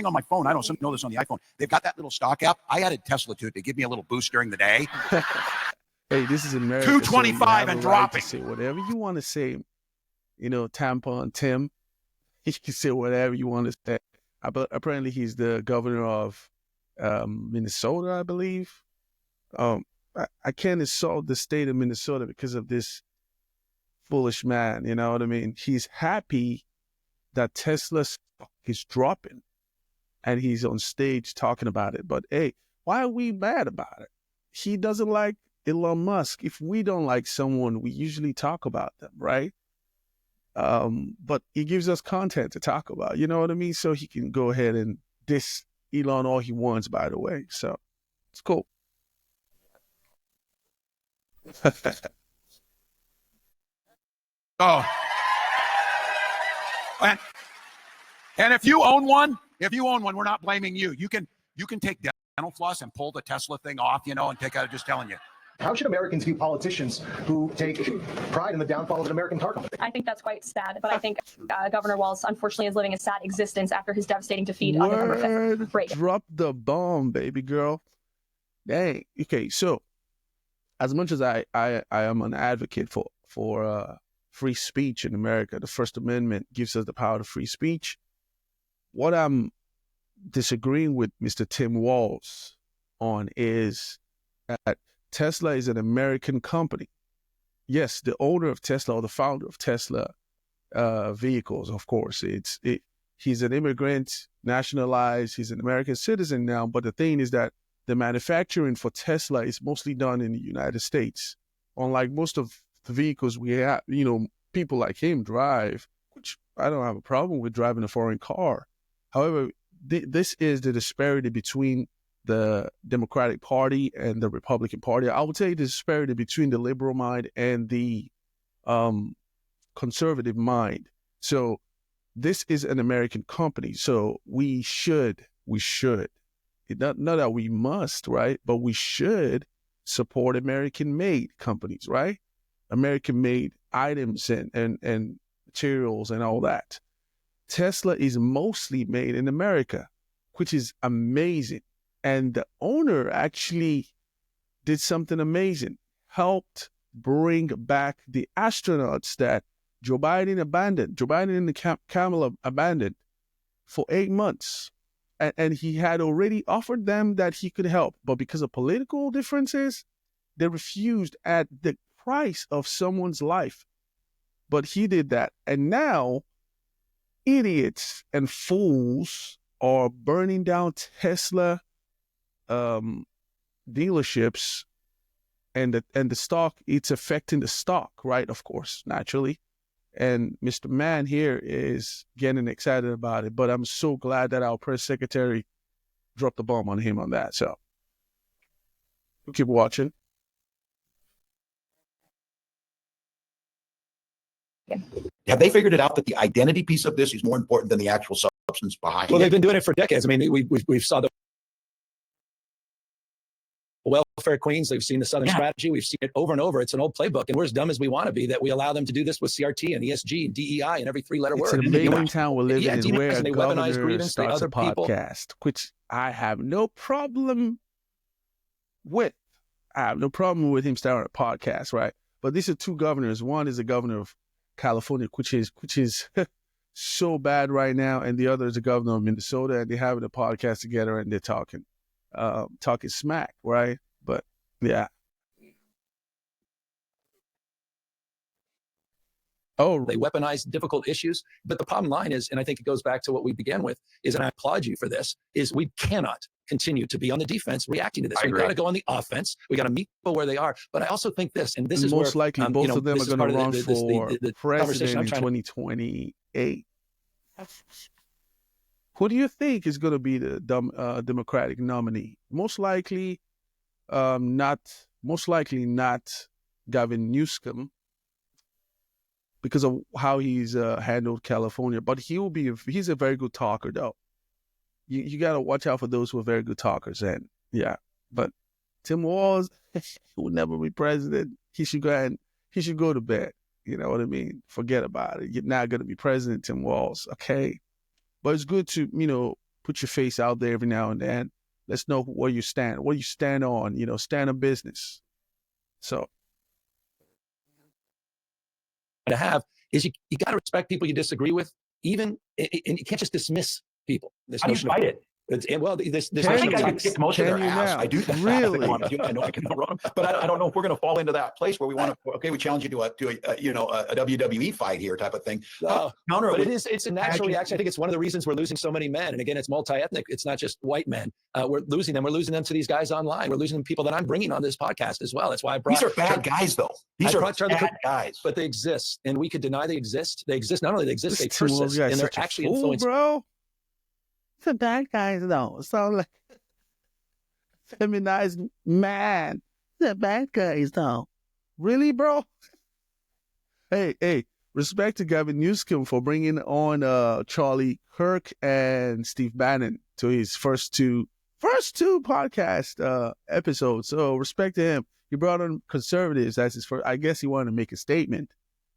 on my phone. I don't know this on the iPhone. They've got that little stock app. I added Tesla to it to give me a little boost during the day. Hey, this is America. 225 so and dropping. Say whatever you want to say. You know, Tampon Tim. He can say whatever you want to say. Apparently, he's the governor of Minnesota, I believe. I can't insult the state of Minnesota because of this foolish man. You know what I mean? He's happy that Tesla stock is dropping, and he's on stage talking about it. But hey, why are we mad about it? He doesn't like Elon Musk. If we don't like someone, we usually talk about them, right? But he gives us content to talk about, you know what I mean? So he can go ahead and diss Elon all he wants, by the way. So it's cool. Oh. And if you own one, we're not blaming you. You can take dental floss and pull the Tesla thing off, you know, and take out, just telling you. How should Americans view politicians who take pride in the downfall of an American car company? I think that's quite sad, but I think Governor Walz, unfortunately, is living a sad existence after his devastating defeat on November 5th. Break. Drop the bomb, baby girl. Dang. Okay, so as much as I am an advocate for free speech in America, the First Amendment gives us the power to free speech. What I'm disagreeing with Mr. Tim Walz on is that Tesla is an American company. Yes, the owner of Tesla or the founder of Tesla vehicles, of course, he's an immigrant, nationalized, he's an American citizen now, but the thing is that the manufacturing for Tesla is mostly done in the United States. Unlike most of the vehicles we have, you know, people like him drive, which I don't have a problem with driving a foreign car. However, this is the disparity between the Democratic Party and the Republican Party. I would say the disparity between the liberal mind and the conservative mind. So this is an American company. So we should, not that we must, right? But we should support American-made companies, right? American-made items and materials and all that. Tesla is mostly made in America, which is amazing. And the owner actually did something amazing, helped bring back the astronauts that Joe Biden and the Kamala abandoned for 8 months. And he had already offered them that he could help. But because of political differences, they refused at the price of someone's life. But he did that. And now, idiots and fools are burning down Tesla dealerships and the stock. It's affecting the stock, right? Of course, naturally. And Mr. Man here is getting excited about it. But I'm so glad that our press secretary dropped the bomb on him on that. So we'll keep watching. Have they figured it out that the identity piece of this is more important than the actual substance behind it? Well, they've been doing it for decades. I mean, we've saw the welfare queens. We've seen the Southern strategy. We've seen it over and over. It's an old playbook, and we're as dumb as we want to be that we allow them to do this with CRT and ESG and DEI and every three-letter word. It's an amazing town we're living in where a they governor weaponize grievance to starts other a podcast, which I have no problem with. I have no problem with him starting a podcast, right? But these are two governors. One is the governor of California, which is so bad right now, and the other is the governor of Minnesota, and they're having a podcast together and they're talking smack, right? But yeah. Oh, they weaponize difficult issues. But the bottom line is, and I think it goes back to what we began with, is, and I applaud you for this, is we cannot continue to be on the defense reacting to this. We've got to go on the offense. We got to meet people where they are. But I also think this, and this is most where, likely both of them are going to run for president in to 2028. Who do you think is going to be the Democratic nominee? Most likely not Gavin Newsom, because of how he's handled California. But he's a very good talker, though. You got to watch out for those who are very good talkers. And yeah, but Tim Walz will never be president. He should go to bed. You know what I mean? Forget about it. You're not going to be president, Tim Walz. Okay. But it's good to, Put your face out there every now and then. Let's know where you stand, what you stand on, stand on business. So. To have is you got to respect people you disagree with, even, and you can't just dismiss people. This How do you notion of- fight it? Well, this I think I notion could kick most of Can their you ass. now? I do think Really? I know I can run them, but I don't know if we're going to fall into that place where we want to. Okay, we challenge you to a WWE fight here type of thing. Counter but with- it's a natural reaction. I think it's one of the reasons we're losing so many men. And again, it's multi-ethnic. It's not just white men. We're losing them. We're losing them to these guys online. We're losing them to people that I'm bringing on this podcast as well. That's why I brought. These are bad guys, though. These are bad guys. But they exist, and we could deny they exist. They exist. Not only they exist, This they persist, guy's and they're such a actually fool, influencing. bro. It's a bad guys, though. It's all like feminized man. It's a bad guys, though. Really, bro? Hey, respect to Gavin Newsom for bringing on Charlie Kirk and Steve Bannon to his first two podcast episodes. So respect to him. He brought on conservatives as his first. I guess he wanted to make a statement,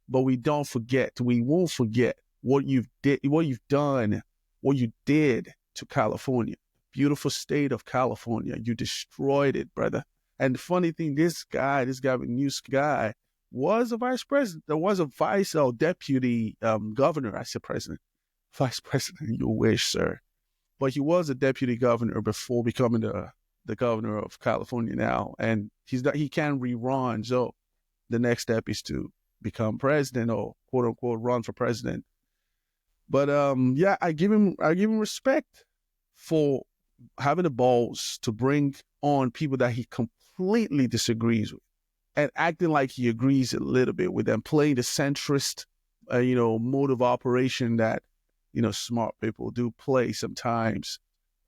but we won't forget what you've done, what you did to California, beautiful state of California. You destroyed it, brother. And the funny thing, this Gavin Newsom guy was a vice president. There was a vice or deputy governor. I said president, vice president. You wish, sir. But he was a deputy governor before becoming the governor of California now, and he can rerun. So the next step is to become president or quote unquote run for president. But yeah, I give him respect for having the balls to bring on people that he completely disagrees with and acting like he agrees a little bit with them, playing the centrist, mode of operation that, smart people do play sometimes.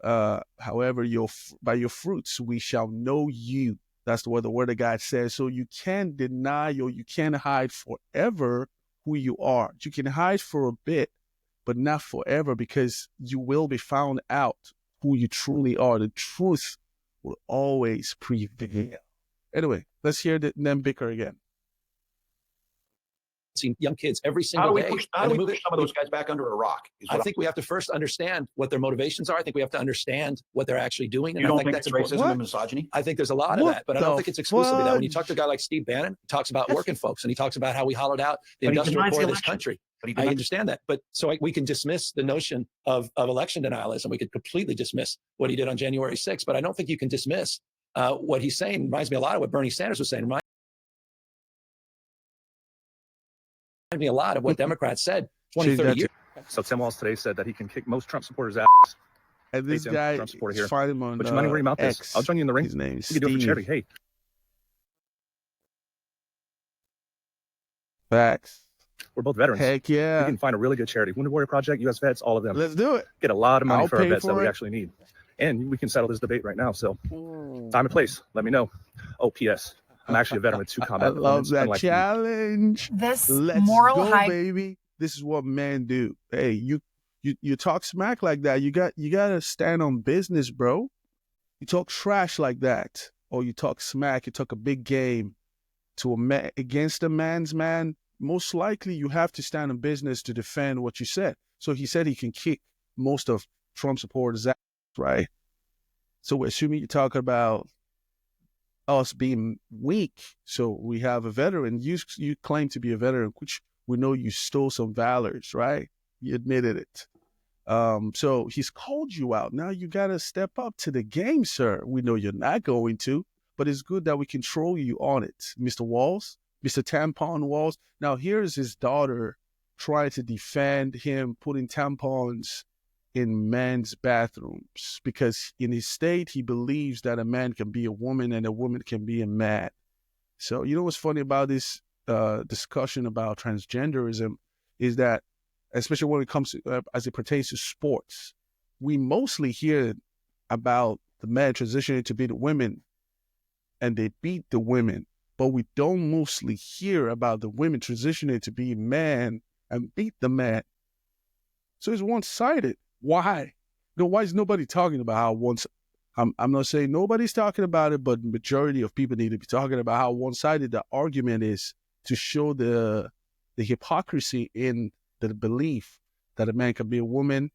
However, by your fruits we shall know you. That's what the word of God says. So you can't deny or you can't hide forever who you are. You can hide for a bit, but not forever, because you will be found out who you truly are. The truth will always prevail. Anyway, let's hear them bicker again. Seen young kids every How single do we day. push And some of those guys back under a rock? I think we have to first understand what their motivations are. I think we have to understand what they're actually doing. And You don't I think think that's it's important. racism and misogyny? I think there's a lot of that, but I don't think it's exclusively that. When you talk to a guy like Steve Bannon, he talks about working folks, and he talks about how we hollowed out the industrial core of this country. I understand that. But so we can dismiss the notion of election denialism. We could completely dismiss what he did on January 6th, but I don't think you can dismiss what he's saying. Reminds me a lot of what Bernie Sanders was saying. Reminds me a lot of what Democrats said 20, 30 years. So Tim Walz today said that he can kick most Trump supporters' ass. And this guy Trump supporter here. find him on But you mind worrying about this? X. I'll join you in the ring. His name is You can do it for Steve. charity. Hey, Facts. we're both veterans. Heck We yeah. can find a really good charity. Wounded Warrior Project, U.S. Vets, all of them. Let's do it. Get a lot of money I'll for our pay vets that for we it. actually need. And we can settle this debate right now. So time and place, let me know. Oh, P.S. I'm actually a veteran with 2 combat I love deployments, that unlike you. challenge. This Let's moral go, high baby. This is what men do. Hey, you talk smack like that. You gotta stand on business, bro. You talk trash like that, or you talk smack. You talk a big game to a man against a man's man. Most likely, you have to stand on business to defend what you said. So he said he can kick most of Trump supporters' ass, right? So we're assuming you're talking about us being weak. So we have a veteran. You claim to be a veteran, which we know you stole some valors, right? You admitted it. So he's called you out. Now you got to step up to the game, sir. We know you're not going to, but it's good that we control you on it, Mr. Walz, Mr. Tampon Walz. Now here's his daughter trying to defend him putting tampons in men's bathrooms, because in his state, he believes that a man can be a woman and a woman can be a man. So, you know what's funny about this discussion about transgenderism is that, especially when it comes to, as it pertains to sports, we mostly hear about the men transitioning to be the women and they beat the women, but we don't mostly hear about the women transitioning to be man and beat the man. So it's one-sided. Why? Why is nobody talking about how I'm not saying nobody's talking about it, but the majority of people need to be talking about how one-sided the argument is, to show the hypocrisy in the belief that a man can be a woman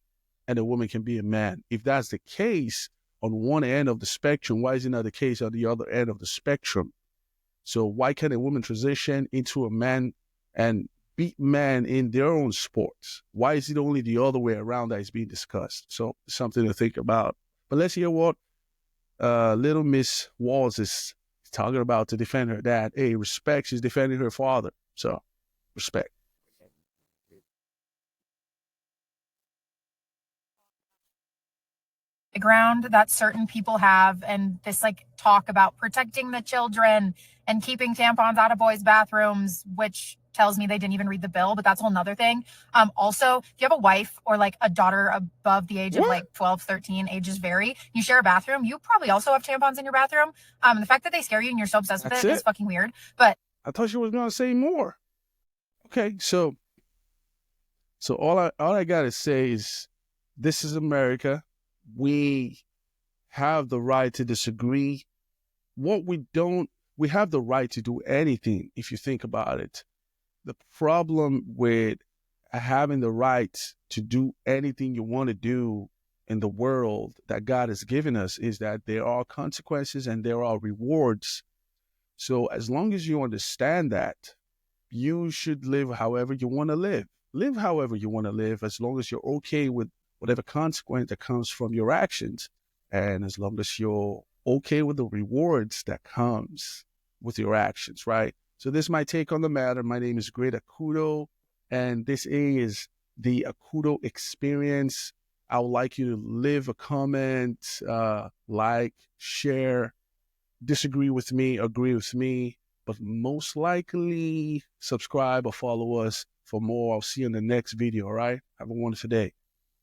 and a woman can be a man. If that's the case on one end of the spectrum, why is it not the case on the other end of the spectrum? So why can't a woman transition into a man and beat men in their own sports? Why is it only the other way around that is being discussed? So something to think about. But let's hear what little Miss Walz is talking about to defend her dad. Hey, respect. She's defending her father. So respect. Ground that certain people have, and this like talk about protecting the children and keeping tampons out of boys' bathrooms, which tells me they didn't even read the bill, but that's a whole nother thing. Also, if you have a wife or like a daughter above the age of like 12, 13, ages vary, you share a bathroom, you probably also have tampons in your bathroom. The fact that they scare you and you're so obsessed with it is fucking weird. But I thought you were gonna say more. Okay, so all I gotta say is this is America. We have the right to disagree. We have the right to do anything if you think about it. The problem with having the right to do anything you want to do in the world that God has given us is that there are consequences and there are rewards. So as long as you understand that, you should live however you want to live. Live however you want to live, as long as you're okay with whatever consequence that comes from your actions, and as long as you're okay with the rewards that comes with your actions, right? So this is my take on the matter. My name is Great Akudo, and this is the Akudo experience. I would like you to leave a comment, like, share, disagree with me, agree with me, but most likely subscribe or follow us for more. I'll see you in the next video, all right? Have a wonderful day.